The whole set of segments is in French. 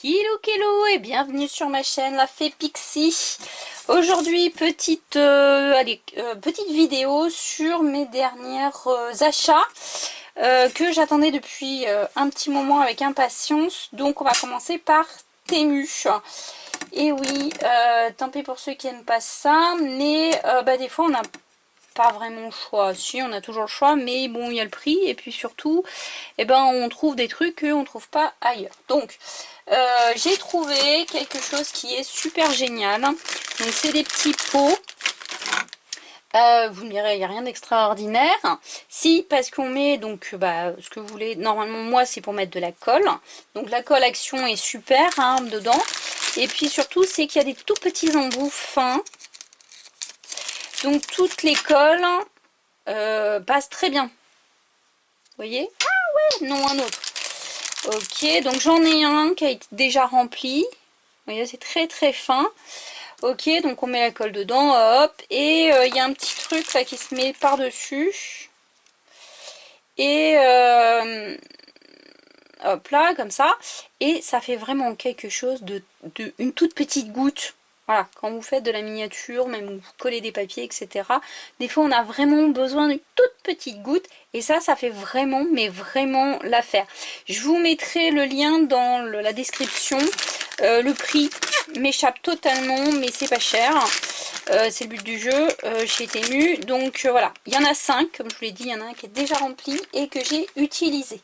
Hello et bienvenue sur ma chaîne La Fée Pixie. Aujourd'hui petite vidéo sur mes dernières achats que j'attendais depuis un petit moment avec impatience. Donc on va commencer par Temu. Et oui, tant pis pour ceux qui n'aiment pas ça, mais des fois on n'a pas vraiment le choix. Si, on a toujours le choix, mais bon, il y a le prix et puis surtout on trouve des trucs qu'on ne trouve pas ailleurs. Donc j'ai trouvé quelque chose qui est super génial. Donc c'est des petits pots. Vous me direz, il n'y a rien d'extraordinaire. Si, parce qu'on met donc ce que vous voulez. Normalement, moi, c'est pour mettre de la colle. Donc la colle action est super dedans. Et puis surtout, c'est qu'il y a des tout petits embouts fins. Donc toutes les colles passent très bien. Vous voyez? Ah ouais, non, un autre. Ok, donc j'en ai un qui a été déjà rempli. Vous voyez, c'est très très fin. Ok, donc on met la colle dedans, hop. Et il y a un petit truc là qui se met par-dessus. Et hop là, comme ça. Et ça fait vraiment quelque chose une toute petite goutte. Voilà, quand vous faites de la miniature, même vous collez des papiers, etc. Des fois, on a vraiment besoin d'une toute petite goutte. Et ça fait vraiment, mais vraiment l'affaire. Je vous mettrai le lien dans la description. Le prix m'échappe totalement, mais c'est pas cher. C'est le but du jeu chez Temu. Donc voilà, il y en a 5. Comme je vous l'ai dit, il y en a un qui est déjà rempli et que j'ai utilisé.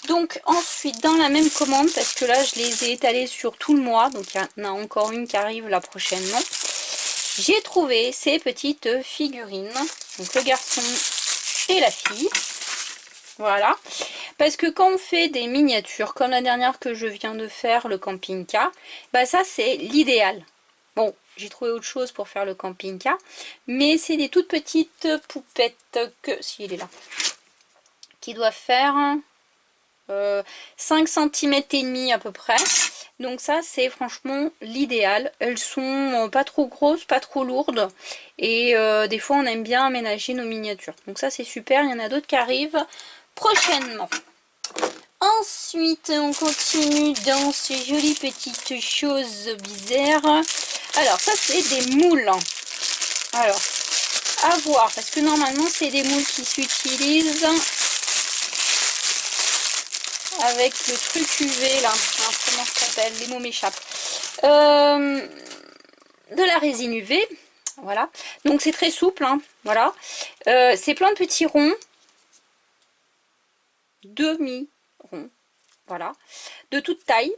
Donc ensuite dans la même commande, parce que là je les ai étalés sur tout le mois, donc il y en a encore une qui arrive là prochainement, j'ai trouvé ces petites figurines, donc le garçon et la fille. Voilà, parce que quand on fait des miniatures comme la dernière que je viens de faire, le camping-car, ça c'est l'idéal. Bon, j'ai trouvé autre chose pour faire le camping-car, mais c'est des toutes petites poupettes que, si il est là, qui doivent faire 5 cm et demi à peu près. Donc ça c'est franchement l'idéal. Elles sont pas trop grosses, pas trop lourdes. Et des fois on aime bien aménager nos miniatures. Donc ça c'est super. Il y en a d'autres qui arrivent prochainement. Ensuite on continue dans ces jolies petites choses bizarres. Alors ça c'est des moules. Alors à voir parce que normalement c'est des moules qui s'utilisent avec le truc UV là, alors, comment ça s'appelle, les mots m'échappent, de la résine UV, voilà, donc c'est très souple, voilà, c'est plein de petits ronds, demi-ronds, voilà, de toute taille,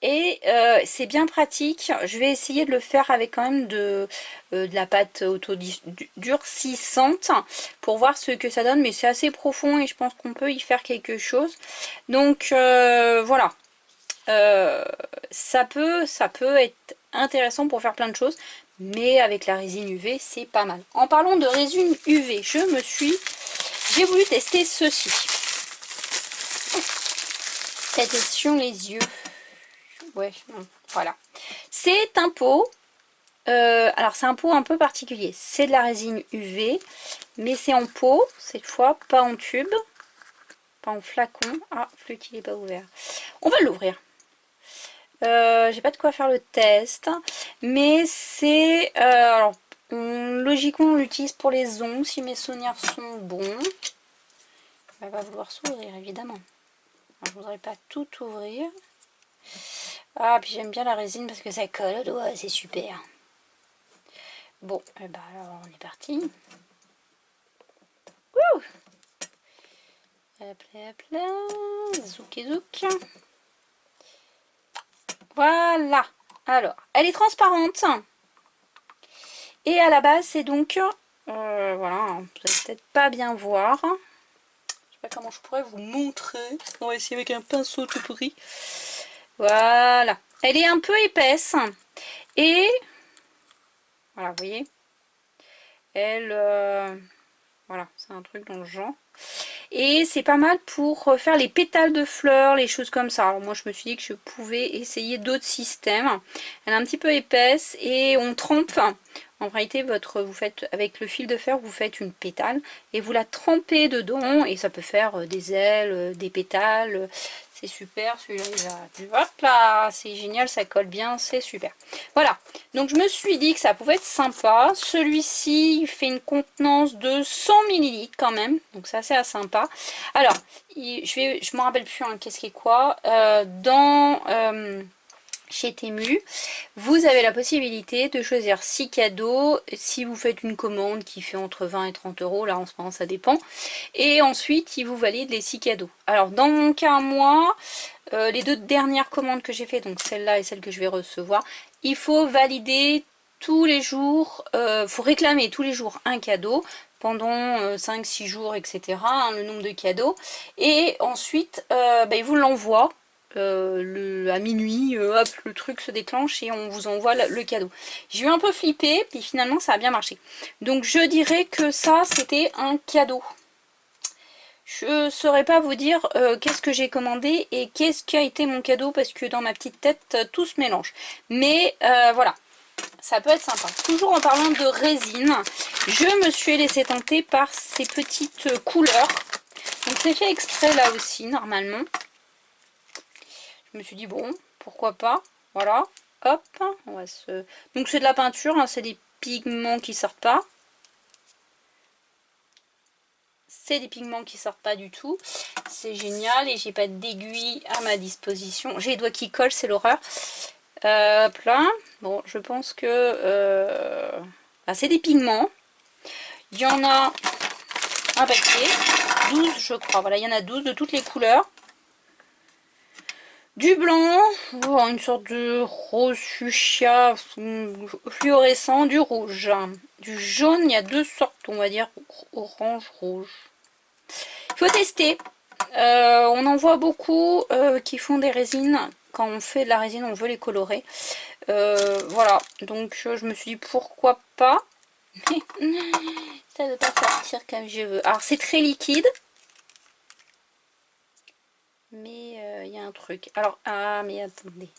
et c'est bien pratique. Je vais essayer de le faire avec quand même de la pâte autodurcissante pour voir ce que ça donne, mais c'est assez profond et je pense qu'on peut y faire quelque chose. Donc voilà, ça peut être intéressant pour faire plein de choses, mais avec la résine UV c'est pas mal. En parlant de résine UV, j'ai voulu tester ceci. Attention les yeux. Ouais, voilà. C'est un pot. Alors c'est un pot un peu particulier. C'est de la résine UV, mais c'est en pot cette fois, pas en tube, pas en flacon. Ah, le qui n'est pas ouvert. On va l'ouvrir. J'ai pas de quoi faire le test, mais c'est alors logiquement on l'utilise pour les ongles si mes souvenirs sont bons. Elle va vouloir s'ouvrir évidemment. Alors, je voudrais pas tout ouvrir. Ah, puis j'aime bien la résine parce que ça colle au doigt, c'est super. Bon, alors on est parti. Wouh! Hop là, hop là. Zouk et zouk. Voilà. Alors, elle est transparente. Et à la base, c'est donc... voilà, vous allez peut-être pas bien voir. Je sais pas comment je pourrais vous montrer. On va essayer avec un pinceau tout pourri. Voilà. Elle est un peu épaisse. Et... voilà, vous voyez. Elle... voilà, c'est un truc dans le genre. Et c'est pas mal pour faire les pétales de fleurs, les choses comme ça. Alors moi je me suis dit que je pouvais essayer d'autres systèmes. Elle est un petit peu épaisse et on trempe En réalité, vous faites avec le fil de fer, vous faites une pétale et vous la trempez dedans et ça peut faire des ailes, des pétales. C'est super, celui-là il va... Hop là, c'est génial, ça colle bien, c'est super. Voilà, donc je me suis dit que ça pouvait être sympa. Celui-ci, il fait une contenance de 100 ml quand même, donc ça c'est assez sympa. Alors, je me rappelle plus hein, qu'est-ce qui est quoi. Chez Temu, vous avez la possibilité de choisir 6 cadeaux si vous faites une commande qui fait entre 20 et 30 euros, là en ce moment ça dépend, et ensuite ils vous valident les 6 cadeaux. Alors dans mon cas moi, les deux dernières commandes que j'ai fait, donc celle-là et celle que je vais recevoir, il faut valider tous les jours, faut réclamer tous les jours un cadeau pendant 5-6 jours, etc. hein, le nombre de cadeaux, et ensuite ils vous l'envoient à minuit, hop, le truc se déclenche et on vous envoie le cadeau. J'ai eu un peu flippé, puis finalement ça a bien marché. Donc je dirais que ça, c'était un cadeau. Je ne saurais pas vous dire qu'est-ce que j'ai commandé et qu'est-ce qui a été mon cadeau, parce que dans ma petite tête, tout se mélange. Mais voilà, ça peut être sympa. Toujours en parlant de résine, je me suis laissé tenter par ces petites couleurs. Donc c'est fait exprès là aussi, normalement. Je me suis dit bon, pourquoi pas, voilà, hop, on va se... Donc c'est de la peinture, hein, c'est des pigments qui sortent pas. C'est des pigments qui sortent pas du tout. C'est génial et j'ai pas d'aiguille à ma disposition. J'ai les doigts qui collent, c'est l'horreur. Hop là. Bon, je pense que... c'est des pigments. Il y en a un paquet, 12 je crois. Voilà, il y en a 12 de toutes les couleurs. Du blanc, une sorte de rose fuchsia fluorescent, du rouge. Du jaune, il y a deux sortes, on va dire orange, rouge. Il faut tester. On en voit beaucoup qui font des résines. Quand on fait de la résine, on veut les colorer. Voilà, donc je me suis dit pourquoi pas. Mais ça ne veut pas sortir comme je veux. Alors c'est très liquide. Mais il y a un truc. Alors, ah, mais attendez.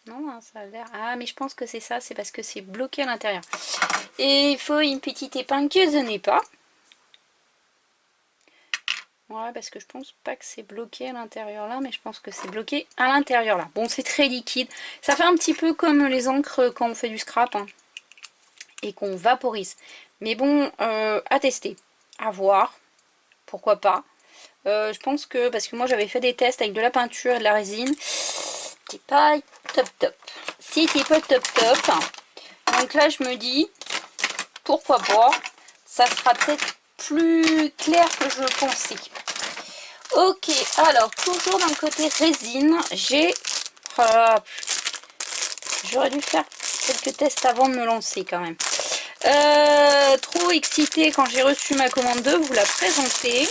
Non, hein, ça a l'air... Ah, mais je pense que c'est ça, c'est parce que c'est bloqué à l'intérieur. Et il faut une petite épingle que je n'ai pas. Ouais, parce que je pense pas que c'est bloqué à l'intérieur là, mais je pense que c'est bloqué à l'intérieur là. Bon, c'est très liquide. Ça fait un petit peu comme les encres quand on fait du scrap hein, et qu'on vaporise. Mais bon, à tester, à voir, pourquoi pas. Je pense que, parce que moi j'avais fait des tests avec de la peinture et de la résine, c'était pas top top. C'était pas top top. Donc là je me dis, pourquoi pas, ça sera peut-être plus clair que je pensais. Ok, alors toujours dans le côté résine, j'ai... j'aurais dû faire quelques tests avant de me lancer quand même. Trop excitée quand j'ai reçu ma commande 2, vous la présenter.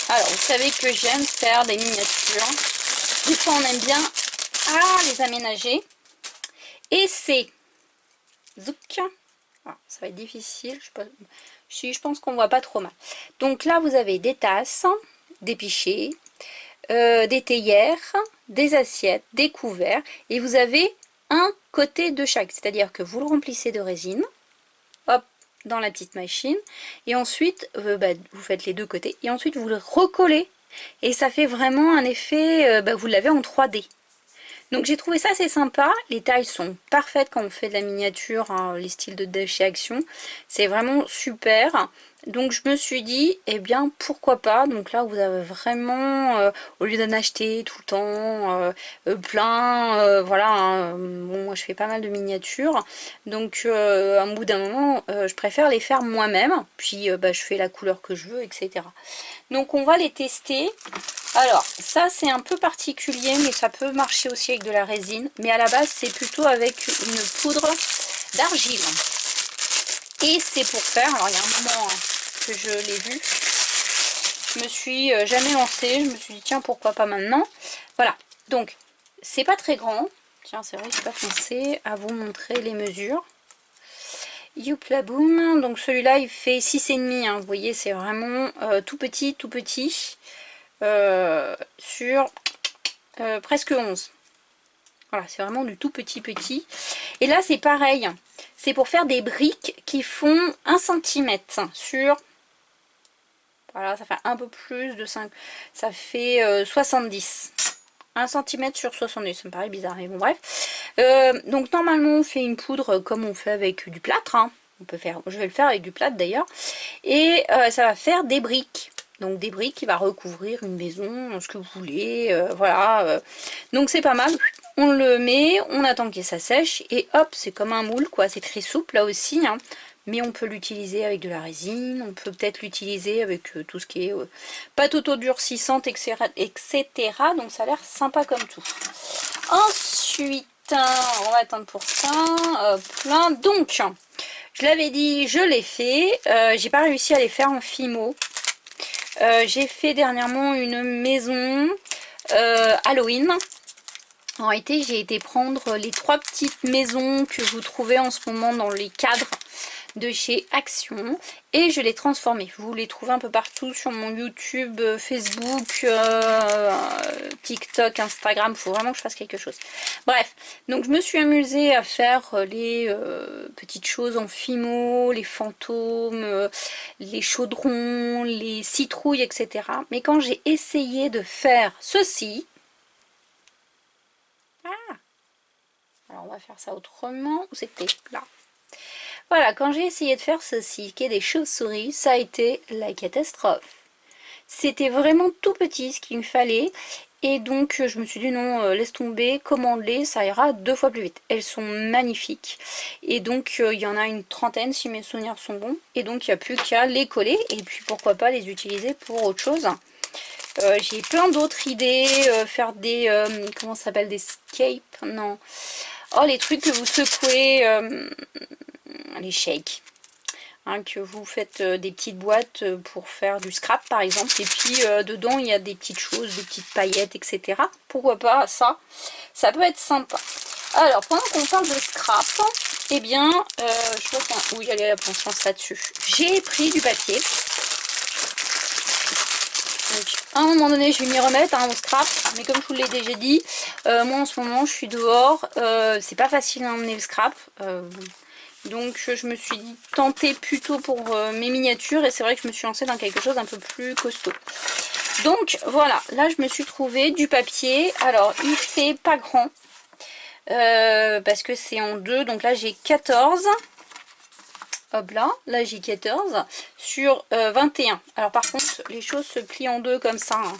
Alors, vous savez que j'aime faire des miniatures. Des fois, on aime bien les aménager. Et c'est... Zouk. Ah, ça va être difficile. Je pense qu'on voit pas trop mal. Donc là, vous avez des tasses, des pichets, des théières, des assiettes, des couverts. Et vous avez un côté de chaque. C'est-à-dire que vous le remplissez de résine. Hop, dans la petite machine. Et ensuite, vous faites les deux côtés. Et ensuite, vous le recollez. Et ça fait vraiment un effet... vous l'avez en 3D. Donc j'ai trouvé ça assez sympa, les tailles sont parfaites quand on fait de la miniature, hein, les styles de chez Action, c'est vraiment super. Donc je me suis dit, eh bien pourquoi pas, donc là vous avez vraiment, au lieu d'en acheter tout le temps, plein, voilà, hein, bon moi je fais pas mal de miniatures, donc à un bout d'un moment, je préfère les faire moi-même, puis je fais la couleur que je veux, etc. Donc on va les tester. Alors ça c'est un peu particulier mais ça peut marcher aussi avec de la résine. Mais à la base c'est plutôt avec une poudre d'argile. Et c'est pour faire, alors il y a un moment hein, que je l'ai vu. Je me suis jamais lancée, je me suis dit tiens pourquoi pas maintenant. Voilà, donc c'est pas très grand. Tiens c'est vrai que je n'ai pas pensé à vous montrer les mesures. Youpla boum, donc celui-là il fait 6,5 hein, vous voyez c'est vraiment tout petit sur presque 11. Voilà, c'est vraiment du tout petit. Et là c'est pareil, c'est pour faire des briques qui font 1 centimètre sur... Voilà, ça fait un peu plus de 5, ça fait 70. 1 centimètre sur 70, ça me paraît bizarre, mais bon bref. Donc normalement on fait une poudre comme on fait avec du plâtre, hein. On peut faire, je vais le faire avec du plâtre d'ailleurs. Et ça va faire des briques. Donc des briques qui va recouvrir une maison, ce que vous voulez, voilà. Donc c'est pas mal. On le met, on attend que ça sèche et hop, c'est comme un moule quoi, c'est très souple là aussi, hein. Mais on peut l'utiliser avec de la résine, on peut peut-être l'utiliser avec tout ce qui est pâte auto-durcissante, etc., etc. Donc ça a l'air sympa comme tout. Ensuite, on va attendre pour ça. Hop là. Donc, je l'avais dit, je l'ai fait. J'ai pas réussi à les faire en Fimo. J'ai fait dernièrement une maison Halloween. En réalité, j'ai été prendre les 3 petites maisons que vous trouvez en ce moment dans les cadres de chez Action et je les transformées. Vous les trouvez un peu partout sur mon YouTube, Facebook, TikTok, Instagram. Il faut vraiment que je fasse quelque chose. Bref, donc je me suis amusée à faire les petites choses en Fimo, les fantômes, les chaudrons, les citrouilles, etc. Mais quand j'ai essayé de faire ceci... Ah, alors on va faire ça autrement. Où c'était là? Voilà, quand j'ai essayé de faire ceci, qui est des chauves-souris, ça a été la catastrophe. C'était vraiment tout petit ce qu'il me fallait. Et donc je me suis dit non, laisse tomber, commande-les, ça ira 2 fois plus vite. Elles sont magnifiques. Et donc il y en a une trentaine si mes souvenirs sont bons. Et donc il n'y a plus qu'à les coller et puis pourquoi pas les utiliser pour autre chose. J'ai plein d'autres idées, faire des, comment ça s'appelle, des scapes, non. Oh, les trucs que vous secouez, les shakes. Hein, que vous faites des petites boîtes pour faire du scrap par exemple. Et puis dedans il y a des petites choses, des petites paillettes, etc. Pourquoi pas ça? Ça peut être sympa. Alors, pendant qu'on parle de scrap, eh bien, je vois où il y a la conscience là-dessus. J'ai pris du papier. Donc, à un moment donné, je vais m'y remettre hein, au scrap, mais comme je vous l'ai déjà dit, moi en ce moment, je suis dehors, c'est pas facile à emmener le scrap, donc je me suis tentée plutôt pour mes miniatures, et c'est vrai que je me suis lancée dans quelque chose d'un peu plus costaud. Donc voilà, là je me suis trouvé du papier, alors il fait pas grand, parce que c'est en deux, donc là j'ai 14. Hop là j'ai 14 sur 21. Alors par contre les choses se plient en deux comme ça. Hein.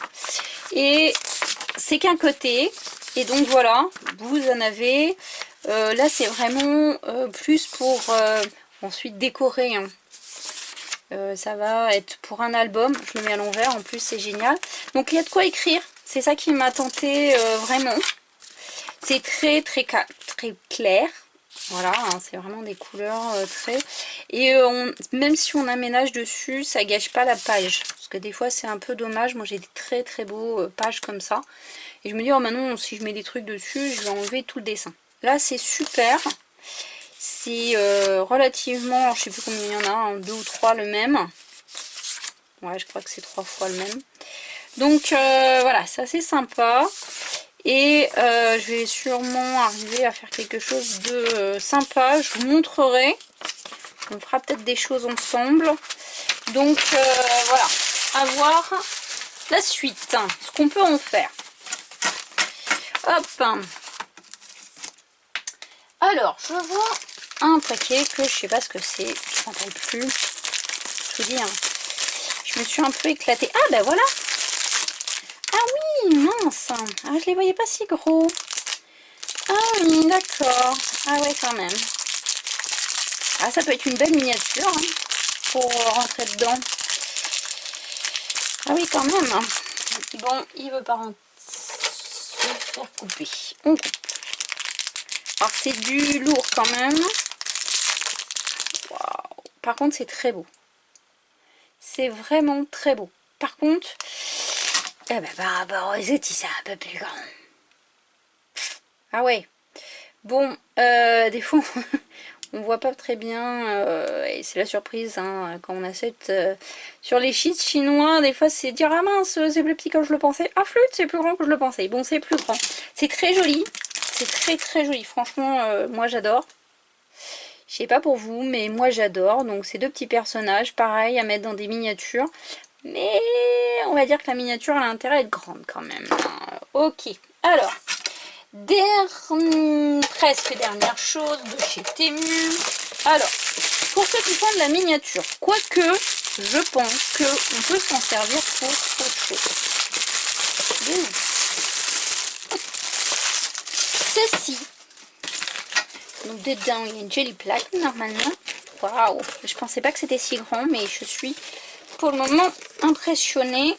Et c'est qu'un côté. Et donc voilà, vous en avez. Là c'est vraiment plus pour ensuite décorer. Hein. Ça va être pour un album. Je le mets à l'envers, en plus c'est génial. Donc il y a de quoi écrire. C'est ça qui m'a tenté vraiment. C'est très clair. Voilà, hein, c'est vraiment des couleurs très... Et même si on aménage dessus, ça gâche pas la page. Parce que des fois, c'est un peu dommage. Moi, j'ai des très beaux pages comme ça. Et je me dis, oh maintenant, si je mets des trucs dessus, je vais enlever tout le dessin. Là, c'est super. C'est relativement... Je sais plus combien il y en a, hein, 2 ou 3 le même. Ouais, je crois que c'est 3 fois le même. Donc, voilà, c'est assez sympa. Et je vais sûrement arriver à faire quelque chose de sympa. Je vous montrerai. On fera peut-être des choses ensemble. Donc voilà. À voir la suite. Ce qu'on peut en faire. Hop. Alors, je vois un paquet que je sais pas ce que c'est. Je ne me rappelle plus. Je vous dis. Hein. Je me suis un peu éclatée. Ah ben voilà. Ah oui, mince. Ah, je les voyais pas si gros. Ah oui, d'accord. Ah ouais, quand même. Ah, ça peut être une belle miniature hein, pour rentrer dedans. Ah oui, quand même. Bon, il veut pas se faire couper. On coupe. Alors, c'est du lourd quand même. Waouh. Par contre, c'est très beau. C'est vraiment très beau. Par contre, eh ben, par rapport aux outils, c'est un peu plus grand. Ah ouais. Bon, des fois, on voit pas très bien, et c'est la surprise hein, quand on achète sur les sites chinois. Des fois, c'est dire ah mince, c'est plus petit que je le pensais. Ah flûte, c'est plus grand que je le pensais. Bon, c'est plus grand. C'est très joli. C'est très très joli, franchement, moi j'adore. Je sais pas pour vous, mais moi j'adore. Donc ces deux petits personnages, pareil, à mettre dans des miniatures. Mais on va dire que la miniature, elle a intérêt à être grande quand même. Ok, alors, presque dernière chose de chez Temu. Alors, pour ceux qui font de la miniature, quoique, je pense qu'on peut s'en servir pour autre chose. Ceci. Donc dedans, il y a une jolie plaque, normalement. Waouh, je pensais pas que c'était si grand, mais je suis pour le moment impressionnée.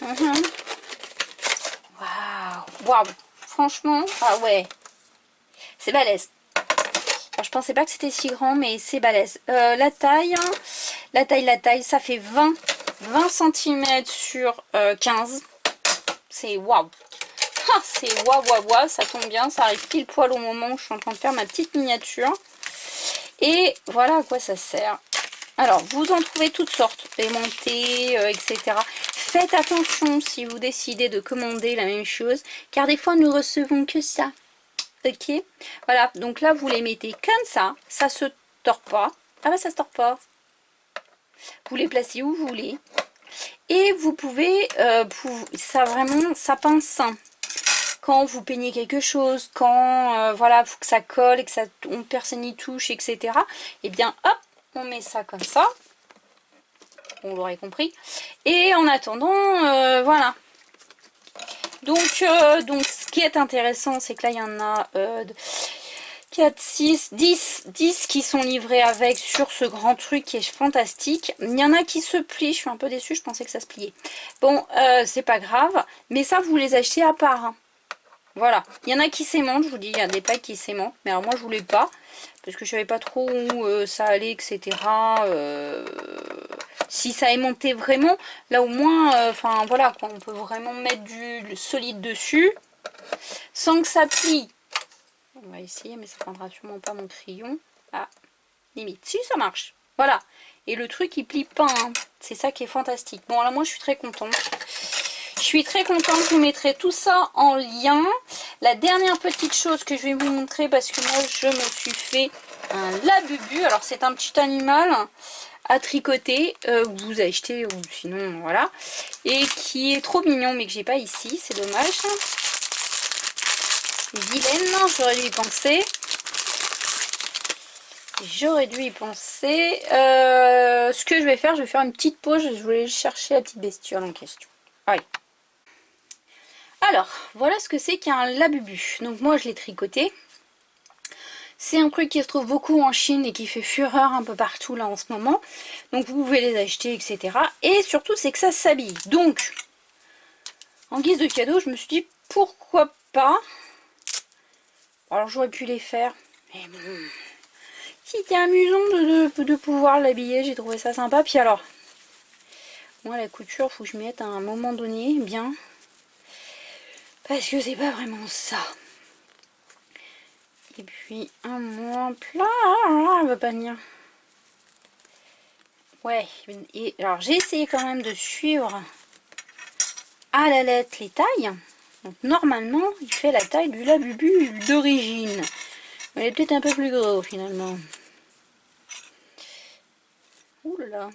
Waouh, waouh, franchement, ah ouais, c'est balèze. Alors, je pensais pas que c'était si grand, mais c'est balèze. La taille, ça fait 20 cm sur 15. C'est waouh. Ah, c'est waouh, waouh, waouh, ça tombe bien, ça arrive pile poil au moment où je suis en train de faire ma petite miniature. Et voilà à quoi ça sert. Alors, vous en trouvez toutes sortes, aimantés, etc. Faites attention si vous décidez de commander la même chose, car des fois nous recevons que ça. Ok, voilà, donc là vous les mettez comme ça se tord pas. Ah bah ça se tord pas. Vous les placez où vous voulez. Et vous pouvez, ça vraiment, ça pince. Quand vous peignez quelque chose, quand voilà, faut que ça colle et que ça, personne n'y touche, etc. Et bien hop, on met ça comme ça. On l'aurait compris. Et en attendant, voilà. Donc, ce qui est intéressant, c'est que là, il y en a 4, 6, 10 qui sont livrés avec sur ce grand truc qui est fantastique. Il y en a qui se plient, je suis un peu déçue, je pensais que ça se pliait. Bon, c'est pas grave, mais ça, vous les achetez à part. Hein. Voilà, il y en a qui s'aimantent, je vous dis, il y a des packs qui s'aimantent, mais alors moi je voulais pas, parce que je savais pas trop où ça allait, etc. Si ça aimantait vraiment, là au moins, enfin voilà, quoi, on peut vraiment mettre du solide dessus, sans que ça plie. On va essayer, mais ça prendra sûrement pas mon crayon. Ah, limite, si ça marche, voilà. Et le truc il plie pas, hein. C'est ça qui est fantastique. Bon, alors moi je suis très contente. Je suis très contente, je vous mettrai tout ça en lien. La dernière petite chose que je vais vous montrer, parce que moi je me suis fait un labubu. Alors c'est un petit animal à tricoter, que vous achetez ou sinon voilà. Et qui est trop mignon mais que j'ai pas ici, c'est dommage. Vilaine, j'aurais dû y penser. J'aurais dû y penser. Ce que je vais faire une petite pause, je voulais chercher la petite bestiole en question. Allez. Alors, voilà ce que c'est qu'un labubu. Donc moi, je l'ai tricoté. C'est un truc qui se trouve beaucoup en Chine et qui fait fureur un peu partout là en ce moment. Donc vous pouvez les acheter, etc. Et surtout, c'est que ça s'habille. Donc, en guise de cadeau, je me suis dit, pourquoi pas. Alors j'aurais pu les faire. Mais bon, c'était amusant de pouvoir l'habiller. J'ai trouvé ça sympa. Puis alors, moi la couture, faut que je m'y mette à un moment donné, bien. Parce que c'est pas vraiment ça. Et puis un moins plat, elle va pas venir. Ouais, et alors j'ai essayé quand même de suivre à la lettre les tailles. Donc normalement, il fait la taille du labubu d'origine. Mais il est peut-être un peu plus gros finalement. Ouh là là.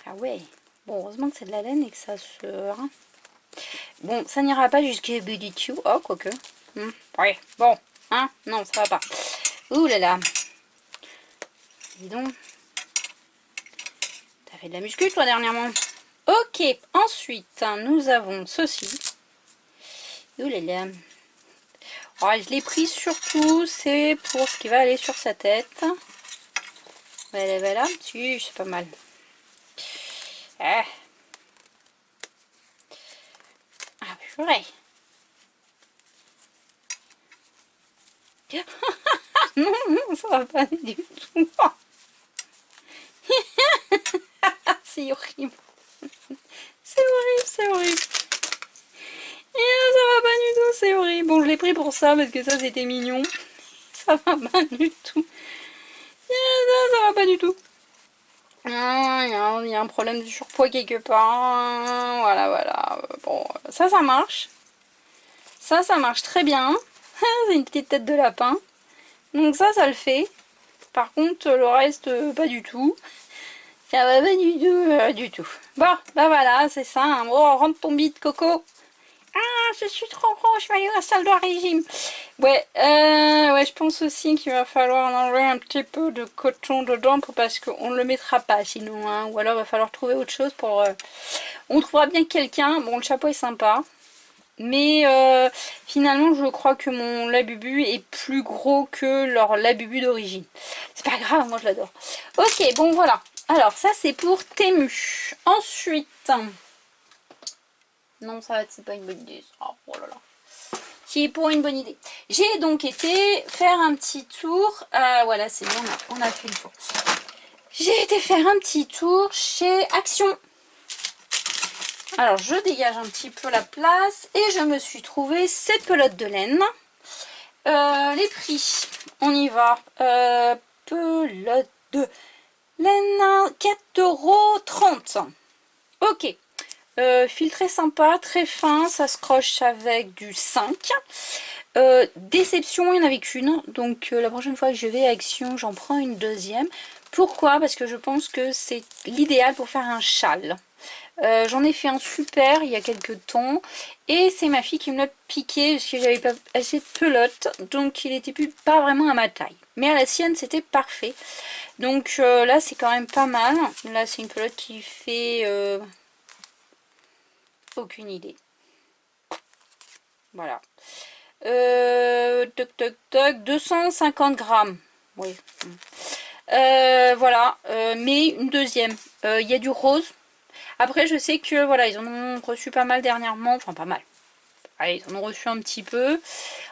Ah ouais. Bon, heureusement que c'est de la laine et que ça se... Hein. Bon, ça n'ira pas jusqu'à bout du tout. Oh, quoique. Ouais, bon. Hein, non, ça va pas. Ouh là là. Dis donc. T'as fait de la muscu, toi, dernièrement? Ok, ensuite, nous avons ceci. Ouh là là. Oh, je l'ai pris surtout, c'est pour ce qui va aller sur sa tête. Voilà, voilà. Si, c'est pas mal. Ah, ah purée. Non, non, ça va pas du tout. C'est horrible. C'est horrible, c'est horrible. Et ça va pas du tout, c'est horrible. Bon, je l'ai pris pour ça, parce que ça, c'était mignon. Ça va pas du tout. Ça va pas du tout. Il y a un problème de surpoids quelque part. Voilà, voilà. Bon, ça marche. Ça marche très bien. C'est une petite tête de lapin. Donc ça le fait. Par contre, le reste, pas du tout. Ça va pas du tout. Bon, bah voilà, c'est ça. Hein. Oh, rentre ton bide, Coco. Ah, je suis trop gros, je vais aller à la salle de régime. Ouais, ouais, je pense aussi qu'il va falloir enlever un petit peu de coton dedans parce qu'on ne le mettra pas sinon. Hein. Ou alors il va falloir trouver autre chose pour... On trouvera bien quelqu'un. Bon, le chapeau est sympa. Mais finalement, je crois que mon labubu est plus gros que leur labubu d'origine. C'est pas grave, moi je l'adore. Ok, bon voilà. Alors ça c'est pour Temu. Ensuite... Non, ça c'est pas une bonne idée. Oh là là. Qui est pour une bonne idée. J'ai donc été faire un petit tour. Voilà, c'est bon, on a fait le tour. J'ai été faire un petit tour chez Action. Alors, je dégage un petit peu la place et je me suis trouvé cette pelote de laine. Les prix, on y va. Pelote de laine, 4,30 €. Ok. Fil très sympa, très fin, ça se croche avec du 5. Déception, il n'y en avait qu'une. Donc la prochaine fois que je vais à Action, j'en prends une deuxième. Pourquoi? Parce que je pense que c'est l'idéal pour faire un châle. J'en ai fait un super il y a quelques temps. Et c'est ma fille qui me l'a piqué parce que j'avais pas assez de pelote. Donc il n'était plus pas vraiment à ma taille. Mais à la sienne, c'était parfait. Donc là, c'est quand même pas mal. Là, c'est une pelote qui fait... aucune idée. Voilà. Toc toc toc, 250 grammes. Oui. Voilà. Mais une deuxième. Il y a du rose. Après, je sais que voilà, ils en ont reçu pas mal dernièrement. Enfin, pas mal. Allez, ils en ont reçu un petit peu.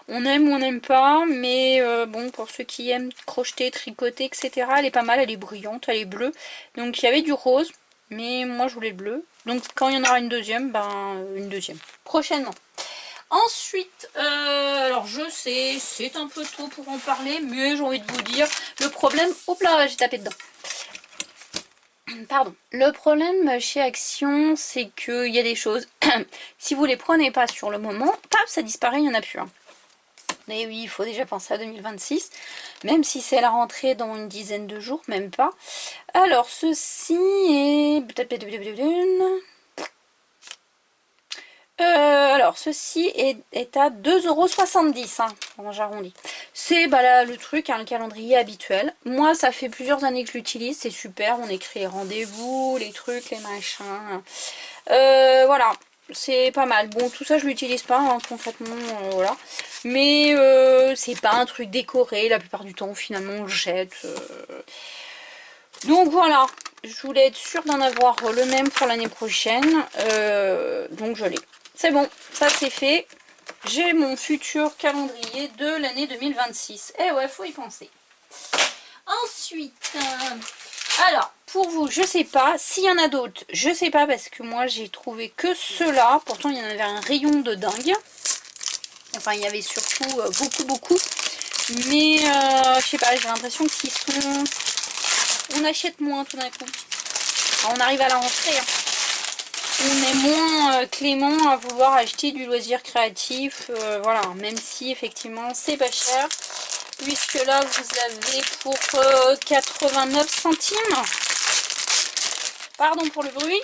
On aime ou on n'aime pas. Mais bon, pour ceux qui aiment crocheter, tricoter, etc., elle est pas mal. Elle est brillante, elle est bleue. Donc, il y avait du rose. Mais moi, je voulais le bleu. Donc, quand il y en aura une deuxième, ben, une deuxième. Prochainement. Ensuite, alors je sais, c'est un peu tôt pour en parler, mais j'ai envie de vous dire, le problème... Hop là, j'ai tapé dedans. Pardon. Le problème chez Action, c'est qu'il y a des choses, si vous les prenez pas sur le moment, paf, ça disparaît, il n'y en a plus. Hein. Et oui, il faut déjà penser à 2026, même si c'est la rentrée dans une dizaine de jours, même pas. Alors, ceci est... alors, ceci est à 2,70 €, hein, bon, j'arrondis. C'est bah, là, le truc, hein, le calendrier habituel. Moi, ça fait plusieurs années que je l'utilise, c'est super. On écrit les rendez-vous, les trucs, les machins. Voilà, c'est pas mal. Bon, tout ça, je l'utilise pas, hein, concrètement, voilà. Mais c'est pas un truc décoré. La plupart du temps, finalement, on le jette. Donc voilà, je voulais être sûre d'en avoir le même pour l'année prochaine. Donc je l'ai. C'est bon, ça c'est fait. J'ai mon futur calendrier de l'année 2026. Eh ouais, faut y penser. Ensuite, alors, pour vous, je sais pas. S'il y en a d'autres, je sais pas parce que moi j'ai trouvé que ceux-là. Pourtant, il y en avait un rayon de dingue. Enfin, il y avait surtout beaucoup. Mais, je sais pas, j'ai l'impression qu'ils sont... On achète moins tout d'un coup. Alors, on arrive à la rentrée. Hein. On est moins clément à vouloir acheter du loisir créatif. Voilà, même si effectivement c'est pas cher. Puisque là vous avez pour 89 centimes. Pardon pour le bruit.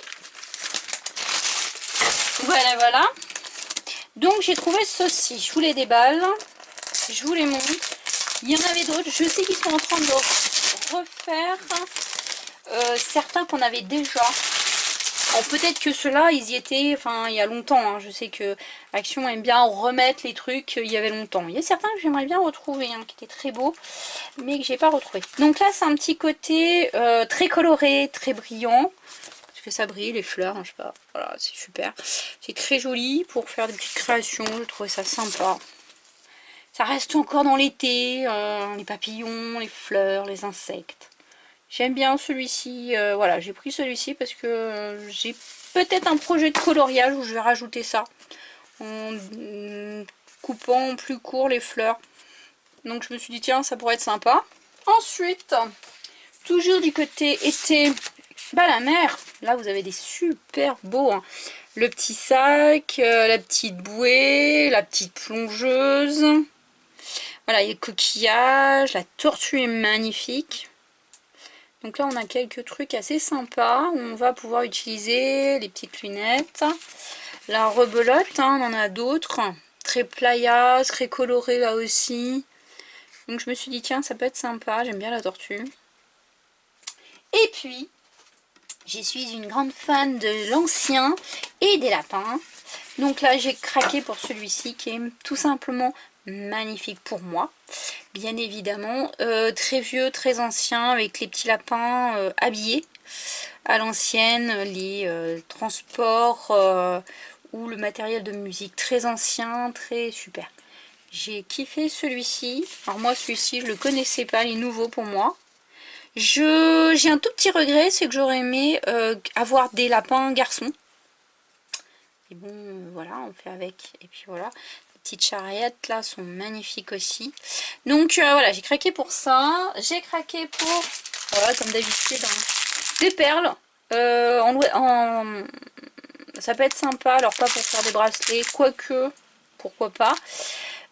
Voilà, voilà. Donc j'ai trouvé ceci. Je vous les déballe. Je vous les montre. Il y en avait d'autres. Je sais qu'ils sont en train de refaire certains qu'on avait déjà. Peut-être que ceux-là, ils y étaient, enfin, il y a longtemps. Hein. Je sais que Action aime bien remettre les trucs il y avait longtemps. Il y a certains que j'aimerais bien retrouver, hein, qui étaient très beaux, mais que j'ai pas retrouvé. Donc là, c'est un petit côté très coloré, très brillant. Parce que ça brille, les fleurs, hein, je sais pas. Voilà, c'est super. C'est très joli pour faire des petites créations. Je trouvais ça sympa. Ça reste encore dans l'été, les papillons, les fleurs, les insectes. J'aime bien celui-ci, voilà, j'ai pris celui-ci parce que j'ai peut-être un projet de coloriage où je vais rajouter ça. En coupant plus court les fleurs. Donc je me suis dit tiens, ça pourrait être sympa. Ensuite, toujours du côté été, Bah la mer, là vous avez des super beaux, hein. Le petit sac, la petite bouée, la petite plongeuse. Voilà, il y a le coquillage, la tortue est magnifique. Donc là on a quelques trucs assez sympas où on va pouvoir utiliser les petites lunettes. La rebelote, hein, on en a d'autres. Très playa, très coloré là aussi. Donc je me suis dit tiens ça peut être sympa, j'aime bien la tortue. Et puis, je suis une grande fan de l'ancien et des lapins. Donc là j'ai craqué pour celui-ci qui est tout simplement magnifique pour moi. Bien évidemment, très vieux, très ancien avec les petits lapins habillés à l'ancienne, les transports ou le matériel de musique très ancien, très super. J'ai kiffé celui-ci. Alors moi celui-ci je le connaissais pas, il est nouveau pour moi. J'ai un tout petit regret, c'est que j'aurais aimé avoir des lapins garçons. Et bon, voilà, on fait avec. Et puis voilà, les petites charrettes là sont magnifiques aussi. Donc voilà, j'ai craqué pour ça. J'ai craqué pour, voilà, comme d'habitude, hein, des perles. Ça peut être sympa, alors pas pour faire des bracelets, quoique, pourquoi pas.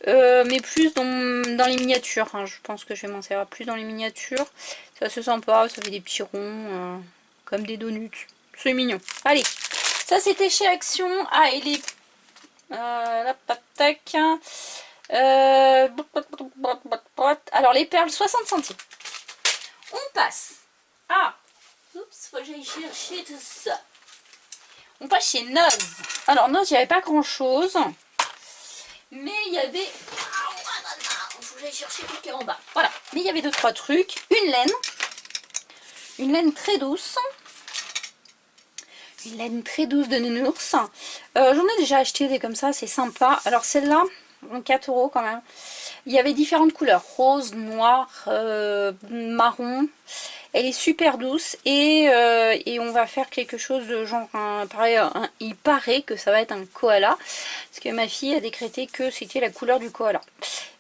Mais plus dans les miniatures, hein. Je pense que je vais m'en servir plus dans les miniatures. C'est assez sympa, ça fait des petits ronds, comme des donuts. C'est mignon. Allez, ça c'était chez Action. Ah, et les... la patac. Alors les perles, 60 centimes. On passe. Ah, oups, faut que j'aille chercher tout ça. On passe chez Noz. Alors Noz, il n'y avait pas grand chose. Mais il y avait... Il faut que j'aille chercher tout ce qui est en bas. Voilà. Mais il y avait 2-3 trucs. Une laine. Une laine très douce. Une laine très douce de nounours. J'en ai déjà acheté des comme ça, c'est sympa. Alors celle-là, 4 € quand même. Il y avait différentes couleurs. Rose, noir, marron. Elle est super douce et on va faire quelque chose de genre, il paraît que ça va être un koala. Parce que ma fille a décrété que c'était la couleur du koala.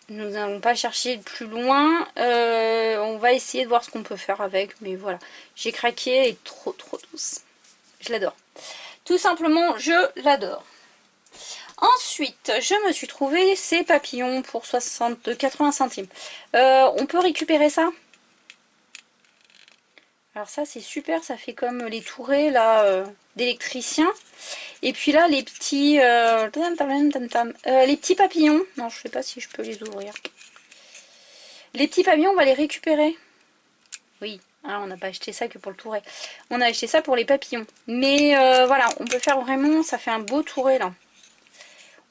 Nous n'allons pas chercher plus loin. On va essayer de voir ce qu'on peut faire avec. Mais voilà, j'ai craqué, elle est trop douce. Je l'adore. Tout simplement, je l'adore. Ensuite, je me suis trouvé ces papillons pour 80 centimes. On peut récupérer ça? Alors ça, c'est super. Ça fait comme les tourées là d'électriciens. Et puis là, les petits... les petits papillons. Non, je sais pas si je peux les ouvrir. Les petits papillons, on va les récupérer. Oui. Ah, on n'a pas acheté ça que pour le touret. On a acheté ça pour les papillons. Mais voilà, on peut faire vraiment... Ça fait un beau touret là.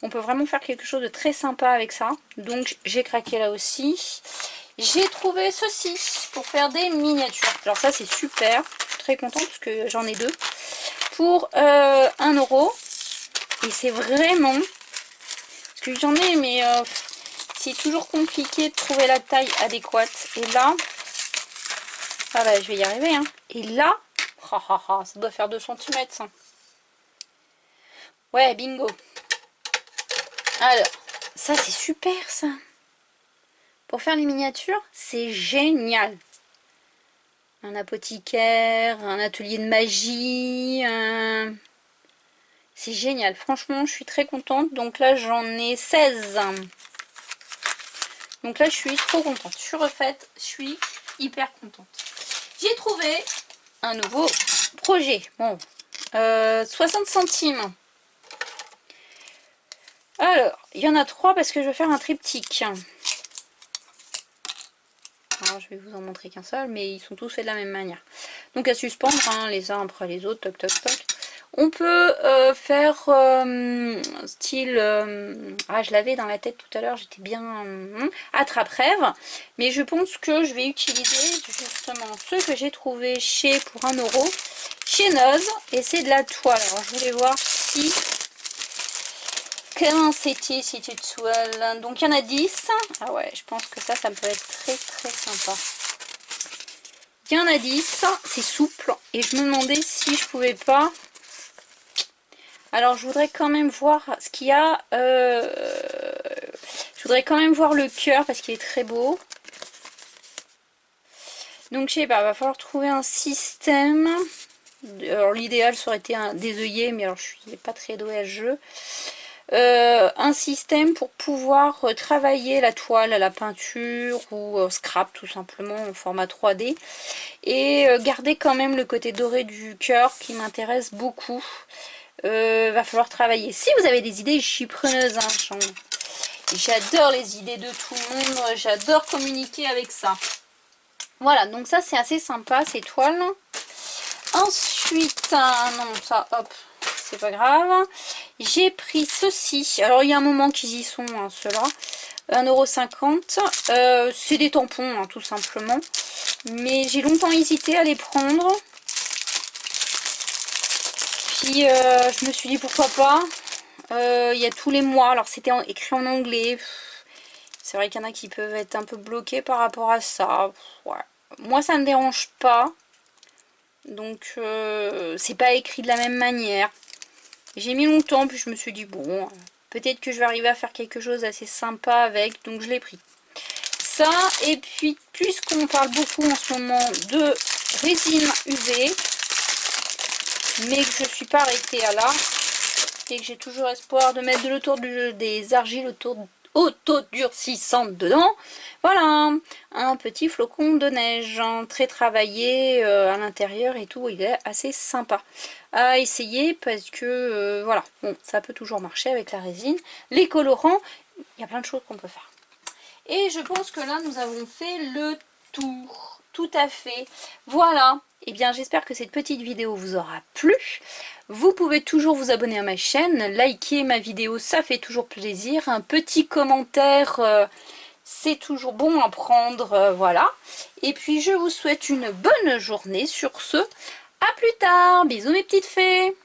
On peut vraiment faire quelque chose de très sympa avec ça. Donc j'ai craqué là aussi. J'ai trouvé ceci pour faire des miniatures. Alors ça c'est super. Je suis très contente parce que j'en ai deux. Pour 1 €. Et c'est vraiment... Parce que j'en ai mais c'est toujours compliqué de trouver la taille adéquate. Et là... Ah bah je vais y arriver, hein. Et là, ça doit faire 2 cm ça. Ouais, bingo. Alors, ça c'est super ça. Pour faire les miniatures, c'est génial. Un apothicaire, un atelier de magie. C'est génial. Franchement, je suis très contente. Donc là, j'en ai 16. Donc là, je suis trop contente. Je suis refaite. Je suis hyper contente. J'ai trouvé un nouveau projet. Bon, 60 centimes. Alors, il y en a 3 parce que je vais faire un triptyque. Alors, je vais vous en montrer qu'un seul, mais ils sont tous faits de la même manière. Donc à suspendre, hein, les uns après les autres, toc toc toc. On peut faire style... ah, je l'avais dans la tête tout à l'heure, j'étais bien... attrape-rêve. Mais je pense que je vais utiliser justement ce que j'ai trouvé chez pour 1 € chez Noz. Et c'est de la toile. Alors je voulais voir si... Comment c'était cette toile? Donc il y en a 10. Ah ouais, je pense que ça peut être très sympa. Il y en a 10. C'est souple. Et je me demandais si je pouvais pas... Alors je voudrais quand même voir ce qu'il y a. Je voudrais quand même voir le cœur parce qu'il est très beau. Donc je sais pas, va falloir trouver un système. Alors l'idéal ça aurait été des œillets, mais alors je suis pas très douée à ce jeu. Un système pour pouvoir travailler la toile à la peinture ou scrap tout simplement en format 3D et garder quand même le côté doré du cœur qui m'intéresse beaucoup. Va falloir travailler. Si vous avez des idées, je suis preneuse, hein, j'adore les idées de tout le monde, j'adore communiquer avec ça. Voilà, donc ça c'est assez sympa ces toiles. Ensuite, non ça hop, c'est pas grave. J'ai pris ceci. Alors il y a un moment qu'ils y sont, hein, ceux-là. 1,50 €. C'est des tampons, hein, tout simplement. Mais j'ai longtemps hésité à les prendre. Puis je me suis dit pourquoi pas. Il y a tous les mois. Alors c'était écrit en anglais. C'est vrai qu'il y en a qui peuvent être un peu bloqués par rapport à ça. Ouais. Moi ça me dérange pas. Donc c'est pas écrit de la même manière. J'ai mis longtemps, puis je me suis dit bon, peut-être que je vais arriver à faire quelque chose d'assez sympa avec, donc je l'ai pris. Ça, et puis puisqu'on parle beaucoup en ce moment de résine UV, mais que je suis pas arrêtée à là, et que j'ai toujours espoir de mettre des argiles autodurcissantes dedans, voilà, un petit flocon de neige, hein, très travaillé à l'intérieur et tout, il est assez sympa à essayer parce que voilà, bon, ça peut toujours marcher avec la résine. Les colorants, il y a plein de choses qu'on peut faire. Et je pense que là, nous avons fait le tour. Tout à fait. Voilà. Eh bien, j'espère que cette petite vidéo vous aura plu. Vous pouvez toujours vous abonner à ma chaîne, liker ma vidéo, ça fait toujours plaisir. Un petit commentaire, c'est toujours bon à prendre, voilà. Et puis, je vous souhaite une bonne journée. Sur ce, à plus tard. Bisous mes petites fées.